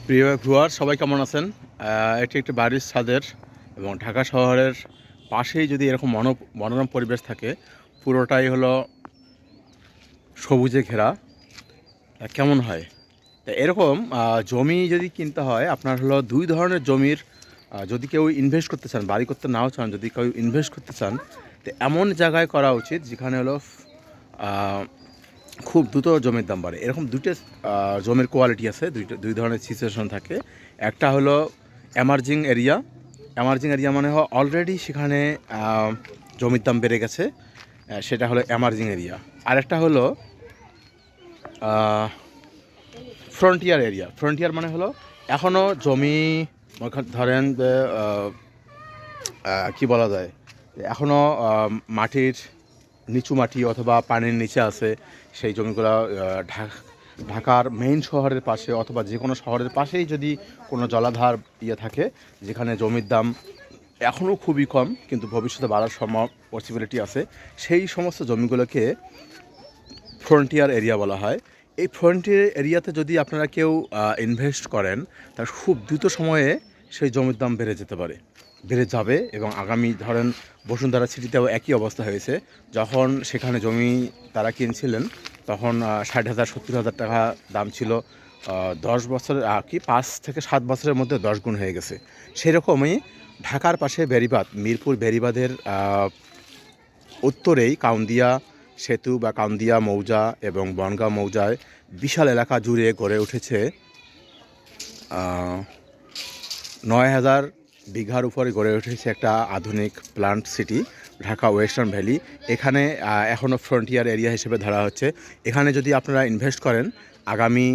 প্রিয় ভিউয়ার, সবাই কেমন আছেন? এটি একটি বাড়ির ছাদের এবং ঢাকা শহরের পাশেই যদি এরকম মনোরম পরিবেশ থাকে, পুরোটাই হলো সবুজে ঘেরা, কেমন হয়? তা এরকম জমি যদি কিনতে হয়, আপনার হলো দুই ধরনের জমির, যদি কেউ ইনভেস্ট করতে চান, বাড়ি করতে নাও চান, যদি কেউ ইনভেস্ট করতে চান, তো এমন জায়গায় করা উচিত যেখানে হলো খুব দ্রুত জমির দাম বাড়ে। এরকম দুটো জমির কোয়ালিটি আছে, দুই ধরনের সিচুয়েশন থাকে। একটা হলো এমার্জিং এরিয়া। এমার্জিং এরিয়া মানে অলরেডি সেখানে জমির দাম বেড়ে গেছে, সেটা হলো এমার্জিং এরিয়া। আরেকটা হলো ফ্রন্টিয়ার এরিয়া। ফ্রন্টিয়ার মানে হলো এখনও জমি, ধরেন যে কী বলা যায়, এখনও মাটির নিচু মাটি অথবা পানির নিচে আছে। সেই জমিগুলো ঢাকার মেইন শহরের পাশে অথবা যে কোনো শহরের পাশেই যদি কোনো জলাধার থাকে, যেখানে জমির দাম এখনও খুবই কম কিন্তু ভবিষ্যতে বাড়ার পসিবিলিটি আছে, সেই সমস্ত জমিগুলোকে ফ্রন্টিয়ার এরিয়া বলা হয়। এই ফ্রন্টিয়ার এরিয়াতে যদি আপনারা কেউ ইনভেস্ট করেন, তার খুব দ্রুত সময়ে সেই জমির দাম বেড়ে যাবে। এবং আগামী ধরেন বসুন্ধরা সিটিতেও একই অবস্থা হয়েছে। যখন সেখানে জমি তারা কিনছিলেন, তখন 60,000 70,000 টাকা দাম ছিল। 10 বছরের 5 থেকে 7 বছরের মধ্যে 10 গুণ হয়ে গেছে। সেরকমই ঢাকার পাশে বেড়িবাঁধ, মিরপুর বেড়িবাঁধের উত্তরেই কাউন্দিয়া সেতু বা কাউন্দিয়া মৌজা এবং বনগাঁ মৌজায় বিশাল এলাকা জুড়ে গড়ে উঠেছে 9,000 বিঘার উপরে গড়ে উঠেছে একটা আধুনিক plant city, Dhaka western valley. এখানে এখনও ফ্রন্টিয়ার এরিয়া হিসেবে ধরা হচ্ছে। এখানে যদি আপনারা ইনভেস্ট করেন, আগামী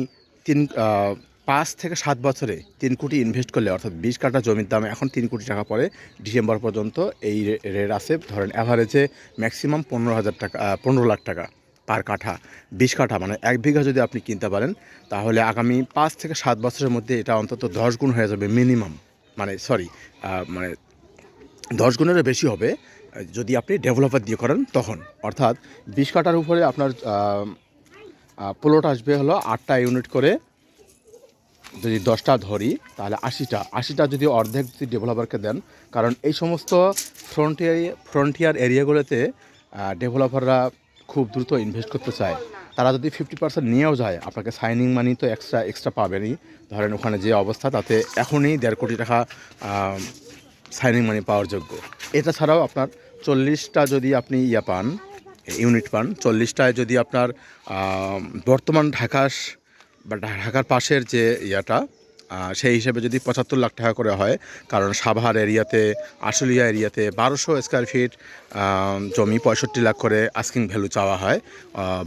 5 থেকে 7 বছরে 3 কোটি ইনভেস্ট করলে, অর্থাৎ 20 কাঠা জমির দাম এখন 3 কোটি টাকা পড়ে। ডিসেম্বর পর্যন্ত এই রেট আছে, ধরেন অ্যাভারেজে ম্যাক্সিমাম 15,000 টাকা, 15 লাখ টাকা পার কাঠা। 20 কাঠা মানে 1 বিঘা যদি আপনি কিনতে পারেন, তাহলে আগামী 5 থেকে 7 বছরের মধ্যে এটা অন্তত 10 গুণ হয়ে যাবে মিনিমাম। মানে 10 গুণেরও বেশি হবে যদি আপনি ডেভেলপার দিয়ে করেন তখন। অর্থাৎ 20 কাঠার উপরে আপনার প্লট আসবে হলো 8টা ইউনিট করে। যদি 10টা ধরি তাহলে 80টা যদি অর্ধেক যদি ডেভেলপারকে দেন, কারণ এই সমস্ত ফ্রন্টিয়ার এরিয়াগুলোতে ডেভেলপাররা খুব দ্রুত ইনভেস্ট করতে চায়। তারা যদি 50% নিয়েও যায়, আপনাকে সাইনিং মানি তো এক্সট্রা পাবেনই। ধরেন ওখানে যে অবস্থা, তাতে এখনই 1.5 কোটি টাকা সাইনিং মানি পাওয়ার যোগ্য। এটা ছাড়াও আপনার 40টা যদি আপনি ইউনিট পান, 40টায় যদি আপনার বর্তমান ঢাকার পাশের যে সেই হিসেবে যদি 75 লাখ টাকা করে হয়, কারণ সাভার এরিয়াতে, আশুলিয়া এরিয়াতে 1200 স্কোয়ার ফিট জমি 65 লাখ করে আস্কিং ভ্যালু চাওয়া হয়,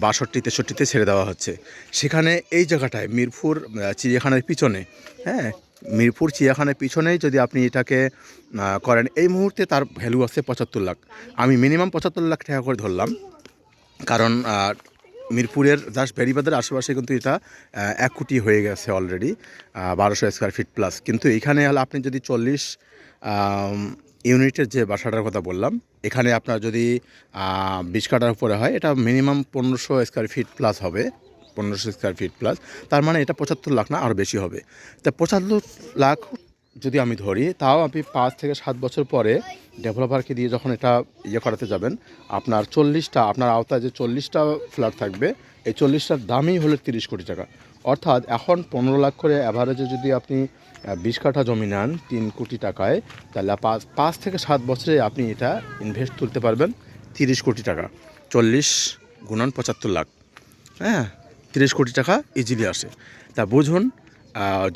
62 63-তে ছেড়ে দেওয়া হচ্ছে। সেখানে এই জায়গাটায় মিরপুর চিড়িয়াখানার পিছনে, মিরপুর চিড়িয়াখানার পিছনেই যদি আপনি এটাকে করেন, এই মুহূর্তে তার ভ্যালু আছে 75 লাখ। আমি মিনিমাম 75 লাখ টাকা করে ধরলাম, কারণ মিরপুরের জাস্ট বেড়িবাঁধের আশেপাশে কিন্তু এটা 1 কোটি হয়ে গেছে অলরেডি, 1200 স্কোয়ার ফিট প্লাস। কিন্তু এখানে হলে আপনি যদি 40 ইউনিটের যে বাসাটার কথা বললাম, এখানে আপনার যদি 20 কাঠার উপরে হয়, এটা মিনিমাম 1500 স্কোয়ার ফিট প্লাস হবে। 1500 স্কোয়ার ফিট প্লাস, তার মানে এটা 75 লাখ না, আরও বেশি হবে। তা 75 লাখ যদি আমি ধরি, তাও আপনি 5 থেকে 7 বছর পরে ডেভেলপারকে দিয়ে যখন এটা করাতে যাবেন, আপনার আপনার আওতায় যে 40টা ফ্ল্যাট থাকবে, এই 40টার দামই হলো 30 কোটি টাকা। অর্থাৎ এখন 15 লাখ করে অ্যাভারেজে যদি আপনি 20 কাঠা জমি নেন 3 কোটি টাকায়, তাহলে 5 থেকে 7 বছরে আপনি এটা ইনভেস্ট তুলতে পারবেন 30 কোটি টাকা। 40 গুণন 75 লাখ, 30 কোটি টাকা ইজিলি আসে। তা বুঝুন,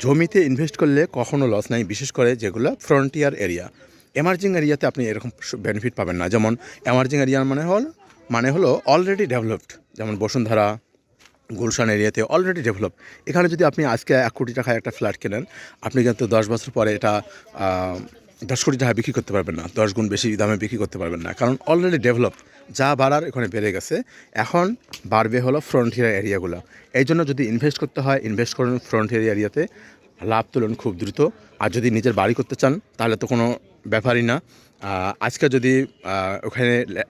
জমিতে ইনভেস্ট করলে কখনো লস নাই, বিশেষ করে যেগুলো ফ্রন্টিয়ার এরিয়া। এমার্জিং এরিয়াতে আপনি এরকম বেনিফিট পাবেন না। যেমন এমার্জিং এরিয়া মানে হলো অলরেডি ডেভেলপড, যেমন বসুন্ধরা, গুলশান এরিয়াতে অলরেডি ডেভেলপ। এখানে যদি আপনি আজকে 1 কোটি টাকায় একটা ফ্ল্যাট কেনেন, আপনি কিন্তু 10 বছর পরে এটা 10 কোটি টাকা বিক্রি করতে পারবেন না, 10 গুণ বেশি দামে বিক্রি করতে পারবেন না, কারণ অলরেডি ডেভেলপ। যা বাড়ার এখানে বেড়ে গেছে, এখন বাড়বে হলো ফ্রন্টিয়ার এরিয়াগুলো। এই জন্য যদি ইনভেস্ট করতে হয়, ইনভেস্ট করুন ফ্রন্টিয়ার এরিয়াতে, লাভ তুলুন খুব দ্রুত। আর যদি নিজের বাড়ি করতে চান, তাহলে তো কোনো ব্যাপারই না। আজকে যদি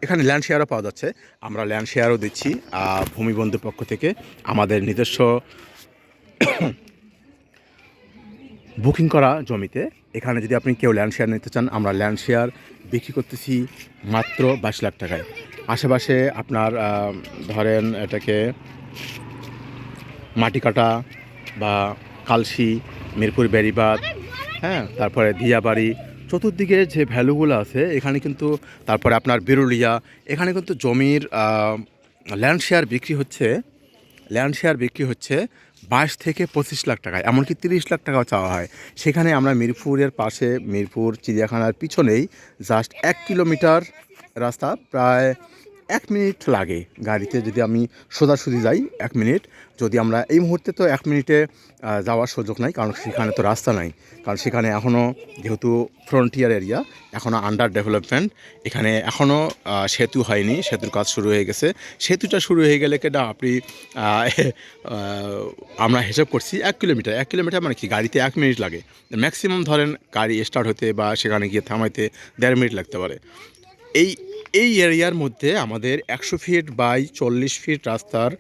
এখানে ল্যান্ড শেয়ারও পাওয়া যাচ্ছে, আমরা ল্যান্ড শেয়ারও দিচ্ছি ভূমিবন্ধুর পক্ষ থেকে। আমাদের নিজস্ব বুকিং করা জমিতে। এখানে যদি আপনি কেউ ল্যান্ড শেয়ার নিতে চান, আমরা ল্যান্ড শেয়ার বিক্রি করতেছি মাত্র 22 লাখ টাকায়। আশেপাশে আপনার ধরেন এটাকে মাটিকাটা বা কালশি, মিরপুর বেড়িবাঁধ, হ্যাঁ, তারপরে দিয়াবাড়ি, চতুর্দিকে যে ভ্যালুগুলো আছে এখানে কিন্তু, তারপরে আপনার বিরুলিয়া, এখানে কিন্তু জমির ল্যান্ড শেয়ার বিক্রি হচ্ছে 22 থেকে 25 লাখ টাকায়, এমনকি 30 লাখ টাকাও চাওয়া হয়। সেখানে আমরা মিরপুরের পাশে, মিরপুর চিড়িয়াখানার পিছনেই জাস্ট 1 কিলোমিটার রাস্তা, প্রায় 1 মিনিট লাগে গাড়িতে, যদি আমি সোজাসুজি যাই 1 মিনিট। যদি আমরা এই মুহূর্তে তো 1 মিনিটে যাওয়ার সুযোগ নাই, কারণ সেখানে তো রাস্তা নাই, কারণ সেখানে এখনও যেহেতু ফ্রন্টিয়ার এরিয়া, এখনও আন্ডার ডেভেলপমেন্ট, এখানে এখনও সেতু হয়নি, সেতুর কাজ শুরু হয়ে গেছে। সেতুটা শুরু হয়ে গেলে কেটা আপনি আমরা হিসাব করছি 1 কিলোমিটার মানে কি, গাড়িতে 1 মিনিট লাগে ম্যাক্সিমাম, ধরেন গাড়ি স্টার্ট হতে বা সেখানে গিয়ে থামাইতে 1.5 মিনিট লাগতে পারে। এই এরিয়ার মধ্যে আমাদের 100 ফিট বাই 40 ফিট রাস্তার,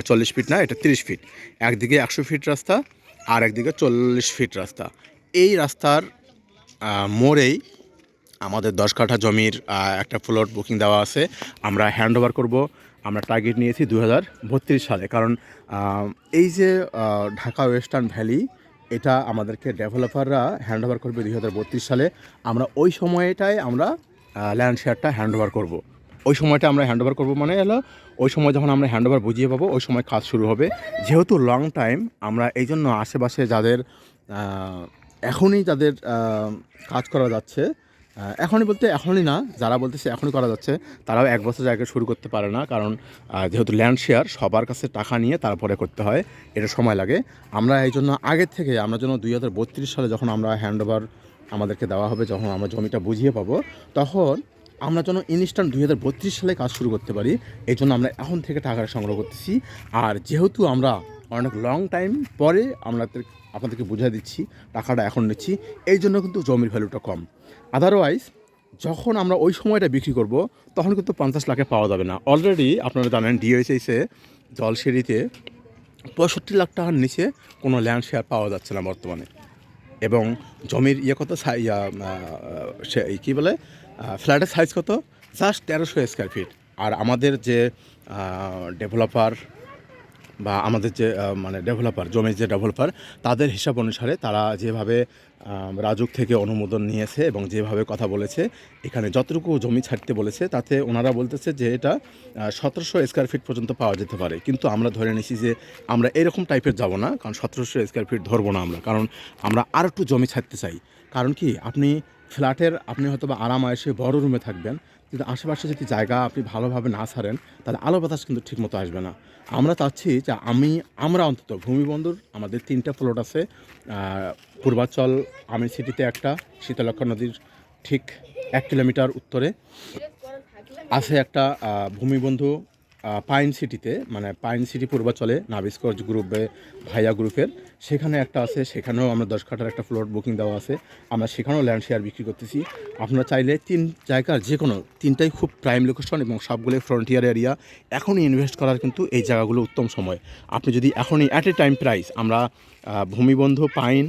40 ফিট না, এটা 30 ফিট, একদিকে 100 ফিট রাস্তা আর একদিকে 40 ফিট রাস্তা। এই রাস্তার মোড়েই আমাদের 10 কাঠা জমির একটা প্লট বুকিং দেওয়া আছে, আমরা হ্যান্ড ওভার করবো। আমরা টার্গেট নিয়েছি 2032 সালে, কারণ এই যে ঢাকা ওয়েস্টার্ন ভ্যালি, এটা আমাদেরকে ডেভেলপাররা হ্যান্ড ওভার করবে 2032 সালে। আমরা ওই সময়টায় আমরা ল্যান্ড শেয়ারটা হ্যান্ড ওভার করবো। ওই সময়টা আমরা হ্যান্ড ওভার করবো মানে হলো ওই সময় যখন আমরা হ্যান্ড ওভার বুঝিয়ে পাবো, ওই সময় কাজ শুরু হবে। যেহেতু লং টাইম, আমরা এই জন্য আশেপাশে যাদের এখনই যাদের কাজ করা যাচ্ছে, এখনই বলতে এখনই না, যারা বলতেছে এখনই করা যাচ্ছে, তারাও 1 বছর আগে শুরু করতে পারে না, কারণ যেহেতু ল্যান্ড শেয়ার সবার কাছে টাকা নিয়ে তারপরে করতে হয়, এটা সময় লাগে। আমরা এই জন্য আগের থেকে, আমরা যেন 2032 সালে যখন আমরা হ্যান্ড ওভার আমাদেরকে দেওয়া হবে, যখন আমরা জমিটা বুঝিয়ে পাবো, তখন আমরা যেন ইনস্ট্যান্ট 2032 সালে কাজ শুরু করতে পারি। এই জন্য আমরা এখন থেকে টাকা সংগ্রহ করতেছি। আর যেহেতু আমরা অনেক লং টাইম পরে আপনাদেরকে বুঝিয়ে দিচ্ছি, টাকাটা এখন নিচ্ছি, এই জন্য কিন্তু জমির ভ্যালুটা কম। আদারওয়াইজ যখন আমরা ওই সময়টা বিক্রি করব, তখন কিন্তু 50 লাখে পাওয়া যাবে না। অলরেডি আপনারা জানেন ডিওএইচএসে জলসিঁড়িতে 65 লাখ টাকার নিচে কোনো ল্যান্ড শেয়ার পাওয়া যাচ্ছে না বর্তমানে। এবং জমির কত কী বলে, ফ্ল্যাটের সাইজ কত, জাস্ট 1300 স্কোয়ার ফিট। আর আমাদের যে ডেভেলপার বা আমাদের যে জমির যে ডেভেলপার, তাদের হিসাব অনুসারে তারা যেভাবে রাজুক থেকে অনুমোদন নিয়েছে এবং যেভাবে কথা বলেছে, এখানে যতটুকু জমি ছাড়তে বলেছে, তাতে ওনারা বলতেছে যে এটা 1700 স্কোয়ার ফিট পর্যন্ত পাওয়া যেতে পারে। কিন্তু আমরা ধরে নিছি যে আমরা এরকম টাইপের যাব না, কারণ 1700 স্কোয়ার ফিট ধরবো না আমরা, কারণ আমরা আরও একটু জমি ছাড়তে চাই। কারণ কি, আপনি হয়তো বা আরাম আয়েসে বড় রুমে থাকবেন, কিন্তু আশেপাশে যদি জায়গা আপনি ভালোভাবে না ছাড়েন, তাহলে আলো বাতাস কিন্তু ঠিকমতো আসবে না। আমরা চাচ্ছি যে আমরা অন্তত ভূমিবন্দর, আমাদের 3টা প্লট আছে, পূর্বাচল আমিন সিটিতে একটা, শীতলক্ষা নদীর ঠিক 1 কিলোমিটার উত্তরে আছে একটা ভূমিবন্ধু পাইন সিটিতে, মানে পাইন সিটি পূর্বাচলে নাবিস্কর গ্রুপে, ভাইয়া গ্রুপের, সেখানে একটা আছে, সেখানেও আমরা 10 কাঠার একটা প্লট বুকিং দেওয়া আছে, আমরা সেখানেও ল্যান্ড শেয়ার বিক্রি করতেছি। আপনারা চাইলে 3 জায়গার যে কোনো 3টাই খুব প্রাইম লোকেশন এবং সবগুলোই ফ্রন্টিয়ার এরিয়া। এখনই ইনভেস্ট করার কিন্তু এই জায়গাগুলো উত্তম সময়। আপনি যদি এখনই অ্যাট এ টাইম প্রাইস, আমরা ভূমিবন্ধু পাইন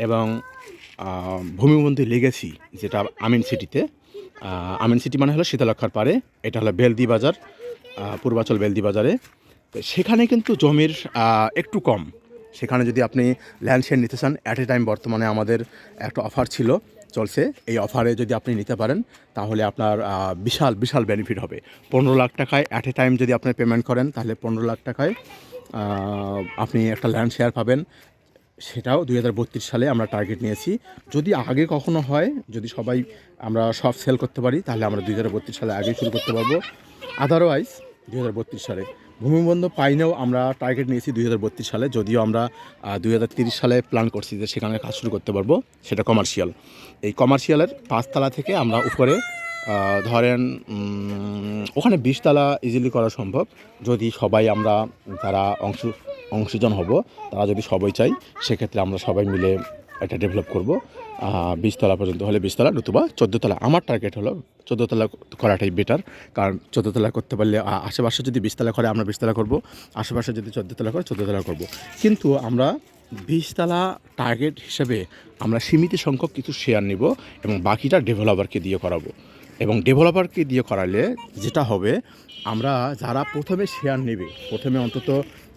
এবং ভূমিবন্ধু লেগেছি, যেটা আমিন সিটি মানে হলো শীতলক্ষার পারে, এটা হলো বেলদি বাজার, পূর্বাচল বেলদি বাজারে। সেখানে কিন্তু জমির একটু কম। সেখানে যদি আপনি ল্যান্ড শেয়ার নিতে চান, অ্যাট এ টাইম বর্তমানে আমাদের একটা অফার চলছে, এই অফারে যদি আপনি নিতে পারেন, তাহলে আপনার বিশাল বেনিফিট হবে। 15 লাখ টাকায় অ্যাট এ টাইম যদি আপনি পেমেন্ট করেন, তাহলে 15 লাখ টাকায় আপনি একটা ল্যান্ড শেয়ার পাবেন। সেটাও 2032 সালে আমরা টার্গেট নিয়েছি। যদি আগে কখনো হয়, যদি আমরা সব সেল করতে পারি, তাহলে আমরা 2032 সালে আগেই শুরু করতে পারবো। আদারওয়াইজ 2032 সালে ভূমিবন্ধ পাইনেও আমরা টার্গেট নিয়েছি 2032 সালে, যদিও আমরা 2030 সালে প্ল্যান করছি যে সেখানে কাজ শুরু করতে পারবো, সেটা কমার্শিয়াল। এই কমার্শিয়ালের 5 তলা থেকে আমরা উপরে ধরেন ওখানে 20 তলা ইজিলি করা সম্ভব, যদি সবাই আমরা যারা অংশীজন হব, তারা যদি সবাই চাই, সেক্ষেত্রে আমরা সবাই মিলে এটা ডেভেলপ করব। 20 তলা পর্যন্ত হলে 20 তলা, নতুবা 14 তলা। আমার টার্গেট হলো 14 তলা করাটাই বেটার, কারণ 14 তলা করতে পারলে আশেপাশে যদি 20 তলা করে আমরা 20 তলা করবো, আশেপাশে যদি 14 তলা করে 14 তলা করবো। কিন্তু আমরা 20 তলা টার্গেট হিসেবে আমরা সীমিত সংখ্যক কিছু শেয়ার নিব এবং বাকিটা ডেভেলপারকে দিয়ে করাবো। এবং ডেভেলপারকে দিয়ে করালে যেটা হবে, আমরা যারা প্রথমে শেয়ার নেবে, প্রথমে অন্তত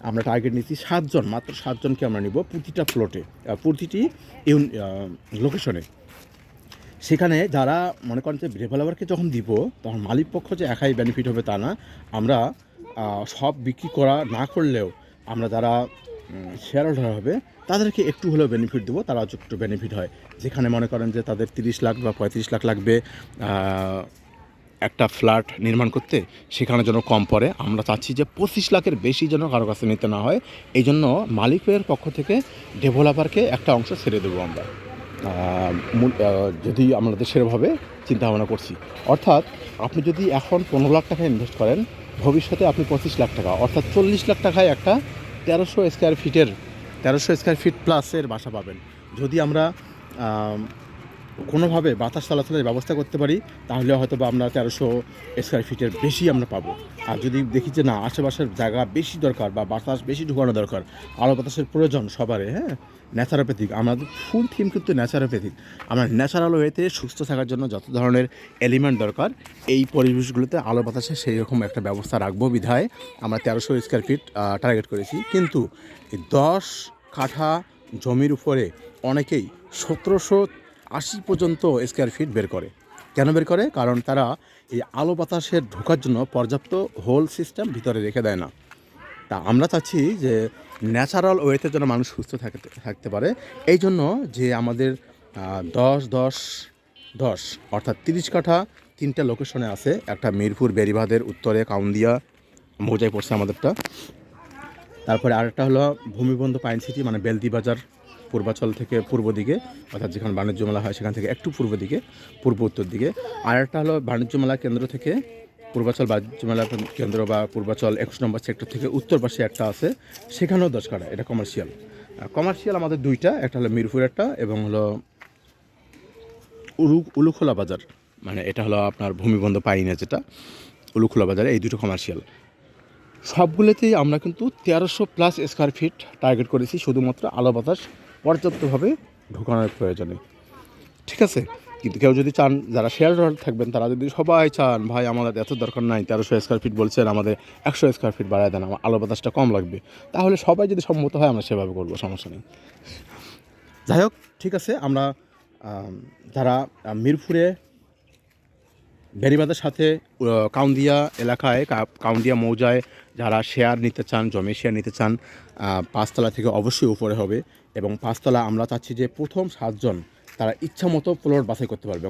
আমরা টার্গেট নিচ্ছি 7 জন, মাত্র 7 জনকে আমরা নিব প্রতিটা প্লটে, প্রতিটি লোকেশনে। সেখানে যারা মনে করেন যে ডেভেলপারকে যখন দিব, তখন মালিক পক্ষ যে একাই বেনিফিট হবে তা না। আমরা সব বিক্রি করা না করলেও আমরা যারা শেয়ার হোল্ডার হবে তাদেরকে একটু হলেও বেনিফিট দেবো, তারা একটু বেনিফিট হয়। যেখানে মনে করেন যে তাদের 30 লাখ বা 35 লাখ লাগবে একটা ফ্ল্যাট নির্মাণ করতে, সেখানে যেন কম পড়ে। আমরা চাচ্ছি যে 25 লাখের বেশি যেন কারো কাছে নিতে না হয়। এই জন্য মালিকের পক্ষ থেকে ডেভেলপারকে একটা অংশ ছেড়ে দেবো আমরা, যদি আমাদের সেভাবে চিন্তা ভাবনা করছি। অর্থাৎ আপনি যদি এখন 15 লাখ টাকা ইনভেস্ট করেন, ভবিষ্যতে আপনি 25 লাখ টাকা অর্থাৎ 40 লাখ টাকায় একটা 1300 স্কোয়ার ফিট প্লাসের বাসা পাবেন। যদি আমরা কোনোভাবে বাতাস চলাচলের ব্যবস্থা করতে পারি, তাহলে হয়তো বা আমরা 1300 স্কোয়ার ফিটের বেশি আমরা পাবো। আর যদি দেখি যে না, আশেপাশের জায়গা বেশি দরকার বা বাতাস বেশি ঢুকানো দরকার, আলো বাতাসের প্রয়োজন সবারই, হ্যাঁ, ন্যাচারোপ্যাথিক, আমাদের ফুল থিম কিন্তু ন্যাচারোপ্যাথিক। আমরা ন্যাচারাল ওয়েতে সুস্থ থাকার জন্য যত ধরনের এলিমেন্ট দরকার, এই পরিবেশগুলোতে আলো বাতাসে সেই রকম একটা ব্যবস্থা রাখবো বিধায় আমরা 1300 স্কোয়ার ফিট টার্গেট করেছি। কিন্তু 10 কাঠা জমির উপরে অনেকেই 1780 পর্যন্ত স্কোয়ার ফিট বের করে। কেন বের করে? কারণ তারা এই আলো বাতাসের ঢোকার জন্য পর্যাপ্ত হোল সিস্টেম ভিতরে রেখে দেয় না। তা আমরা চাচ্ছি যে ন্যাচারাল ওয়েতে যেন মানুষ সুস্থ থাকতে পারে। এই জন্য যে আমাদের 10-10-10 অর্থাৎ 30 কাঠা 3টা লোকেশনে আছে। একটা মিরপুর বেড়িবাঁধের উত্তরে কাউন্দিয়া মৌজায় পড়ছে আমাদেরটা। তারপরে আরেকটা হলো ভূমিবন্ধ পাইন সিটি, মানে বেলদি বাজার পূর্বাচল থেকে পূর্ব দিকে, অর্থাৎ যেখানে বাণিজ্য মেলা হয় সেখান থেকে একটু পূর্ব দিকে, পূর্ব উত্তর দিকে। আরেকটা হলো বাণিজ্য মেলা কেন্দ্র থেকে পূর্বাচল বাণিজ্য মেলা কেন্দ্র বা পূর্বাচল 21 নম্বর সেক্টর থেকে উত্তর পাশে একটা আছে, সেখানেও 10 কাঠা। এটা কমার্শিয়াল আমাদের 2টা, একটা হলো মিরপুর একটা এবং হলো উলুখোলা বাজার, মানে এটা হলো আপনার ভূমিবন্ধ পাইনে যেটা উলুখোলা বাজারে, এই 2টো কমার্শিয়াল। সবগুলোতেই আমরা কিন্তু 1300+ স্কোয়ার ফিট টার্গেট করেছি, শুধুমাত্র আলো বাতাস পর্যাপ্তভাবে ঢোকানোর প্রয়োজনে। ঠিক আছে? কিন্তু কেউ যদি চান, যারা শেয়ার হোল্ডার থাকবেন, তারা যদি সবাই চান ভাই আমাদের এত দরকার নাই, 1300 স্কোয়ার ফিট বলছেন, আমাদের 100 স্কোয়ার ফিট বাড়ায় দেন, আমার আলো বাতাসটা কম লাগবে, তাহলে সবাই যদি সম্মত হয় আমরা সেভাবে করবো, সমস্যা নেই। যাই হোক, ঠিক আছে। আমরা যারা মিরপুরে বেড়িবাঁধের সাথে কাউন্দিয়া এলাকায়, কাউন্দিয়া মৌজায় যারা শেয়ার নিতে চান, জমি শেয়ার নিতে চান, 5 তলা থেকে অবশ্যই উপরে হবে। এবং 5 তলা আমরা চাচ্ছি যে প্রথম 7 জন তারা ইচ্ছা মতো প্লট বাছাই করতে পারবে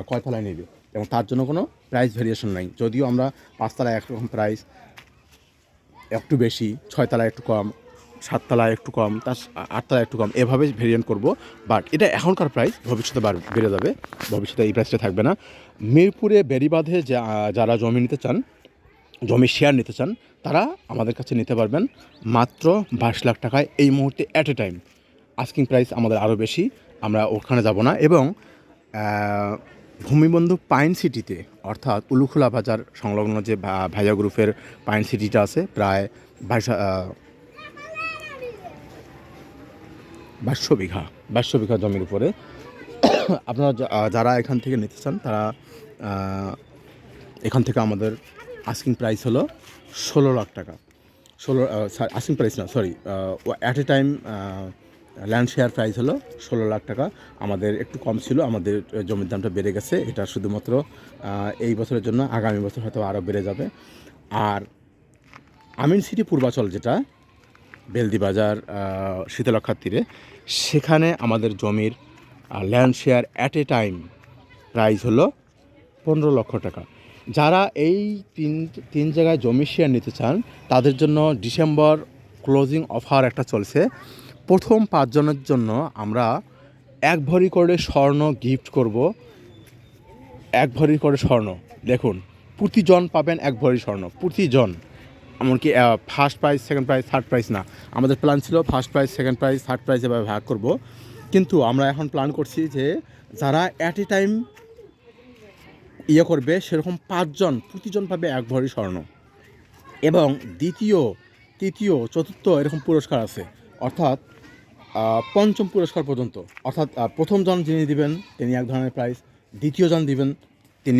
কয় তলায় নেবে, এবং তার জন্য কোনো প্রাইস ভেরিয়েশন নাই। যদিও আমরা 5 তলায় একরকম প্রাইস, একটু বেশি, 6 তলায় একটু কম, 7 তলায় একটু কম, তার 8 তলায় একটু কম, এভাবে ভেরিয়েন্ট করব। বাট এটা এখনকার প্রাইস, ভবিষ্যতে বেড়ে যাবে, ভবিষ্যতে এই প্রাইসটা থাকবে না। মিরপুরে বেড়িবাঁধে যারা জমি নিতে চান, জমি শেয়ার নিতে চান, তারা আমাদের কাছে নিতে পারবেন মাত্র 22 লাখ টাকায় এই মুহূর্তে at a time. Asking price আমাদের আরও বেশি, আমরা ওখানে যাব না। এবং ভূমিবন্ধু পাইন সিটিতে, অর্থাৎ উলুখোলা বাজার সংলগ্ন যে ভাইয়া গ্রুপের পাইন সিটিটা আছে, প্রায় 2200 বিঘা জমির উপরে। আপনারা যারা এখান থেকে নিতে চান, তারা এখান থেকে আমাদের আস্কিং প্রাইস হলো 16 লাখ টাকা। আস্কিং প্রাইস না, sorry, at a time land share price হলো 16 লাখ টাকা। আমাদের একটু কম ছিল, আমাদের জমির দামটা বেড়ে গেছে। এটা শুধুমাত্র এই বছরের জন্য, আগামী বছর হয়তো আরও বেড়ে যাবে। আর আমিন সিটি পূর্বাচল, যেটা বেলদি বাজার শীতলক্ষার তীরে, সেখানে আমাদের জমির land share at a time price হলো 15 লক্ষ টাকা। যারা এই তিন জায়গায় জমি শেয়ার নিতে চান, তাদের জন্য ডিসেম্বর ক্লোজিং অফার একটা চলছে। প্রথম 5 জনের জন্য আমরা 1 ভরি করে স্বর্ণ গিফট করব। 1 ভরি করে স্বর্ণ, দেখুন, প্রতিজন পাবেন 1 ভরি স্বর্ণ, প্রতিজন। এমনকি first prize, second prize, third prize না। আমাদের প্ল্যান ছিল first prize, second prize, third prize এভাবে ভাগ করব। কিন্তু আমরা এখন প্ল্যান করছি যে যারা অ্যাট এ টাইম করবে, সেরকম 5 জন, প্রতিজন পাবে 1 ভরি স্বর্ণ। এবং দ্বিতীয়, তৃতীয়, চতুর্থ এরকম পুরস্কার আছে। অর্থাৎ পঞ্চম পুরস্কার পর্যন্ত, অর্থাৎ প্রথম জন যিনি দিবেন তিনি এক ধরনের প্রাইজ, দ্বিতীয় জন দিবেন তিনি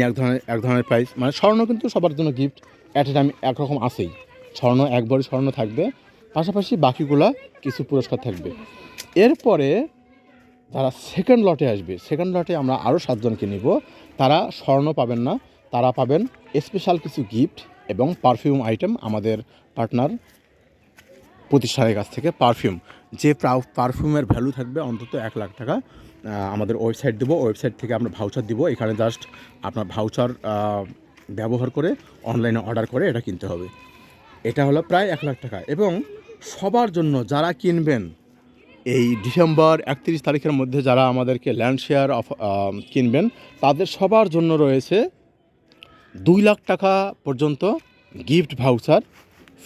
এক ধরনের প্রাইজ। মানে স্বর্ণ কিন্তু সবার জন্য গিফট অ্যাট এ টাইম একরকম আসেই, স্বর্ণ একবারই স্বর্ণ থাকবে, পাশাপাশি বাকিগুলা কিছু পুরস্কার থাকবে। এরপরে যারা সেকেন্ড লটে আসবে, সেকেন্ড লটে আমরা আরও 7 জনকে নিব, তারা স্বর্ণ পাবেন না, তারা পাবেন স্পেশাল কিছু গিফট এবং পারফিউম আইটেম আমাদের পার্টনার প্রতিষ্ঠানের কাছ থেকে। পারফিউম, যে পারফিউমের ভ্যালু থাকবে অন্তত 1 লাখ টাকা। আমাদের ওয়েবসাইট দেবো, ওয়েবসাইট থেকে আমরা ভাউচার দিব, এখানে জাস্ট আপনার ভাউচার ব্যবহার করে অনলাইনে অর্ডার করে এটা কিনতে হবে। এটা হলো প্রায় 1 লাখ টাকা। এবং সবার জন্য যারা কিনবেন এই ডিসেম্বর 31 তারিখের মধ্যে, যারা আমাদেরকে ল্যান্ড শেয়ার কিনবেন, তাদের সবার জন্য রয়েছে 2 লাখ টাকা পর্যন্ত গিফট ভাউচার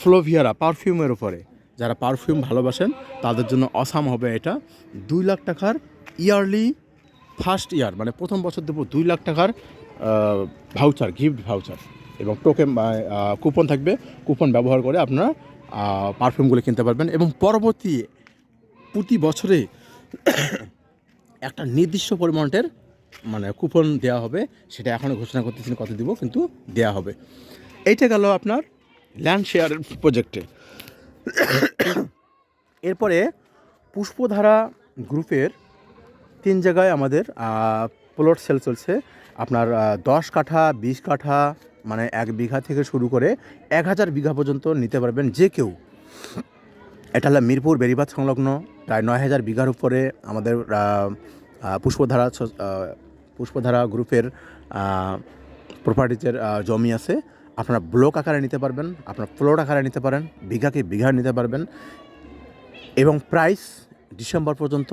ফ্লোভিয়ারা পারফিউমের উপরে। যারা পারফিউম ভালোবাসেন তাদের জন্য অসাম হবে এটা। 2 লাখ টাকার ইয়ারলি, ফার্স্ট ইয়ার মানে প্রথম বছর দেবো 2 লাখ টাকার ভাউচার, গিফট ভাউচার, এবং টোকেন কুপন থাকবে। কুপন ব্যবহার করে আপনারা পারফিউমগুলো কিনতে পারবেন। এবং পরবর্তী প্রতি বছরে একটা নির্দিষ্ট পরিমাণের মানে কুপন দেওয়া হবে, সেটা এখনও ঘোষণা করতেছি কত দিব, কিন্তু দেওয়া হবে। এইটা গেল আপনার ল্যান্ড শেয়ারের প্রজেক্টে। এরপরে পুষ্পধারা গ্রুপের 3 জায়গায় আমাদের প্লট সেল চলছে। আপনার 10 কাঠা, 20 কাঠা, মানে 1 বিঘা থেকে শুরু করে 1000 বিঘা পর্যন্ত নিতে পারবেন যে কেউ। এটা হলো মিরপুর বেড়িবাঁধ সংলগ্ন প্রায় 9000 বিঘার উপরে আমাদের পুষ্পধারা গ্রুপের প্রপার্টিজের জমি আছে। আপনারা ব্লক আকারে নিতে পারবেন, আপনারা প্লট আকারে নিতে পারেন, বিঘাকে বিঘা নিতে পারবেন। এবং প্রাইস ডিসেম্বর পর্যন্ত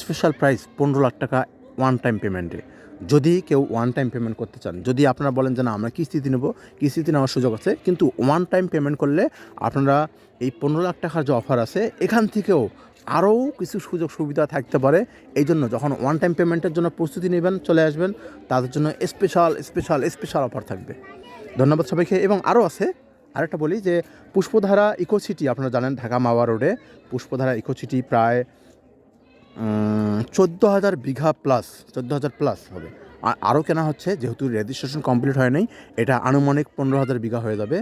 স্পেশাল প্রাইস 15 লাখ টাকা ওয়ান টাইম পেমেন্টে। যদি কেউ ওয়ান টাইম পেমেন্ট করতে চান, যদি আপনারা বলেন যে না আমরা কিস্তিতে নেব, কিস্তিতে নেওয়ার সুযোগ আছে, কিন্তু ওয়ান টাইম পেমেন্ট করলে আপনারা এই 15 লাখ টাকার যে অফার আছে এখান থেকেও আরও কিছু সুযোগ সুবিধা থাকতে পারে। এই জন্য যখন ওয়ান টাইম পেমেন্টের জন্য প্রস্তুতি নেবেন, চলে আসবেন, তাদের জন্য স্পেশাল স্পেশাল স্পেশাল অফার থাকবে। ধন্যবাদ সবাইকে। এবং আরও আছে, আরেকটা বলি যে পুষ্পধারা ইকো সিটি, আপনারা জানেন ঢাকা মাওয়া রোডে পুষ্পধারা ইকো সিটি প্রায় 14,000 বিঘা প্লাস, 14,000 প্লাস হবে। আরও কেনা হচ্ছে, যেহেতু রেজিস্ট্রেশন কমপ্লিট হয় নাই, এটা আনুমানিক 15,000 বিঘা হয়ে যাবে।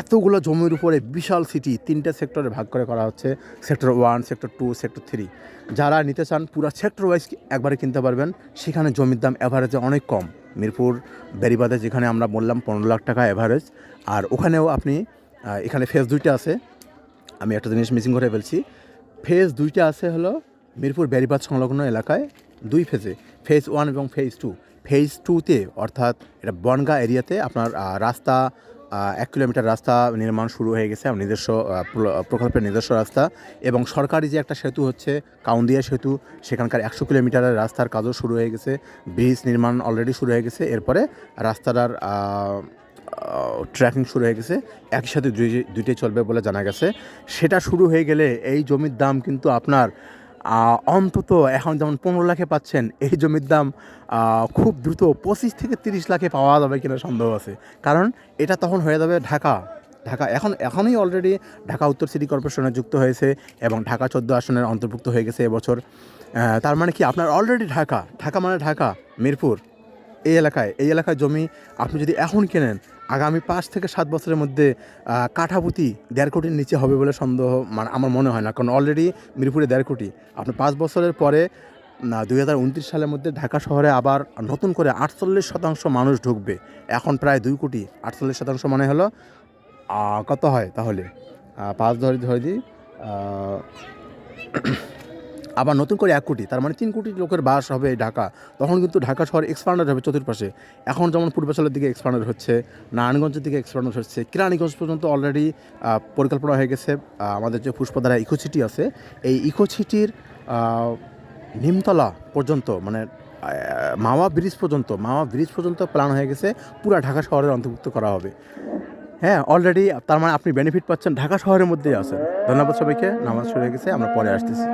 এতগুলো জমির উপরে বিশাল সিটি 3টে সেক্টরে ভাগ করে করা হচ্ছে, সেক্টর 1, সেক্টর 2, সেক্টর 3। যারা নিতে চান পুরো সেক্টর ওয়াইজ একবারে কিনতে পারবেন। সেখানে জমির দাম অ্যাভারেজে অনেক কম। মিরপুর বেড়িবাঁধে যেখানে আমরা বললাম 15 লাখ টাকা অ্যাভারেজ, আর ওখানেও আপনি এখানে ফেজ 2টা আছে। আমি একটা জিনিস মিসিং করে ফেলছি, ফেজ 2টা আছে হলো মিরপুর বেড়িবাঁধ সংলগ্ন এলাকায় 2 ফেজে, ফেজ 1 এবং ফেজ 2। ফেজ 2তে অর্থাৎ এটা বনগাঁ এরিয়াতে আপনার রাস্তা 1 কিলোমিটার রাস্তা নির্মাণ শুরু হয়ে গেছে, নিজস্ব প্রকল্পের নিজস্ব রাস্তা। এবং সরকারি যে একটা সেতু হচ্ছে কাউন্দিয়া সেতু, সেখানকার 100 কিলোমিটারের রাস্তার কাজও শুরু হয়ে গেছে, ব্রিজ নির্মাণ অলরেডি শুরু হয়ে গেছে। এরপরে রাস্তাটার ট্র্যাকিং শুরু হয়ে গেছে, একই সাথে দুইটাই চলবে বলে জানা গেছে। সেটা শুরু হয়ে গেলে এই জমির দাম কিন্তু আপনার অন্তত এখন যেমন 15 লাখে পাচ্ছেন, এই জমির দাম খুব দ্রুত 25 থেকে 30 লাখে পাওয়া যাবে কিনা সন্দেহ আছে। কারণ এটা তখন হয়ে যাবে ঢাকা এখনই অলরেডি ঢাকা উত্তর সিটি কর্পোরেশনে যুক্ত হয়েছে এবং ঢাকা 14 আসনের অন্তর্ভুক্ত হয়ে গেছে এবছর। তার মানে কি আপনার অলরেডি ঢাকা মানে ঢাকা মিরপুর এই এলাকায় জমি আপনি যদি এখন কেনেন, আগামী 5 থেকে 7 বছরের মধ্যে কাঠাপ্রতি 1.5 কোটির নিচে হবে বলে সন্দেহ, মানে আমার মনে হয় না। কারণ অলরেডি মিরপুরে 1.5 কোটি। আপনি 5 বছরের পরে 2029 সালের মধ্যে ঢাকা শহরে আবার নতুন করে 48% মানুষ ঢুকবে। এখন প্রায় 2 কোটি, 48% মানে হলো কত হয় তাহলে 5 ধরে দিই, আবার নতুন করে 1 কোটি, তার মানে 3 কোটি লোকের বাস হবে ঢাকা। তখন কিন্তু ঢাকা শহর এক্সপান্ডেড হবে চতুর্পাশে। এখন যেমন পূর্বাচলের দিকে এক্সপান্ডেড হচ্ছে, নারায়ণগঞ্জের দিকে এক্সপান্ডেড হচ্ছে, কেরানীগঞ্জ পর্যন্ত অলরেডি পরিকল্পনা হয়ে গেছে। আমাদের যে পুষ্পধারা ইকো সিটি আছে, এই ইকো সিটির নিমতলা পর্যন্ত, মানে মাওয়া ব্রিজ পর্যন্ত প্ল্যান হয়ে গেছে, পুরো ঢাকা শহরের অন্তর্ভুক্ত করা হবে। হ্যাঁ, অলরেডি তার মানে আপনি বেনিফিট পাচ্ছেন, ঢাকা শহরের মধ্যেই আছেন। ধন্যবাদ সবাইকে। নামাজ শুরু হয়ে গেছে, আমরা পরে আসতেছি।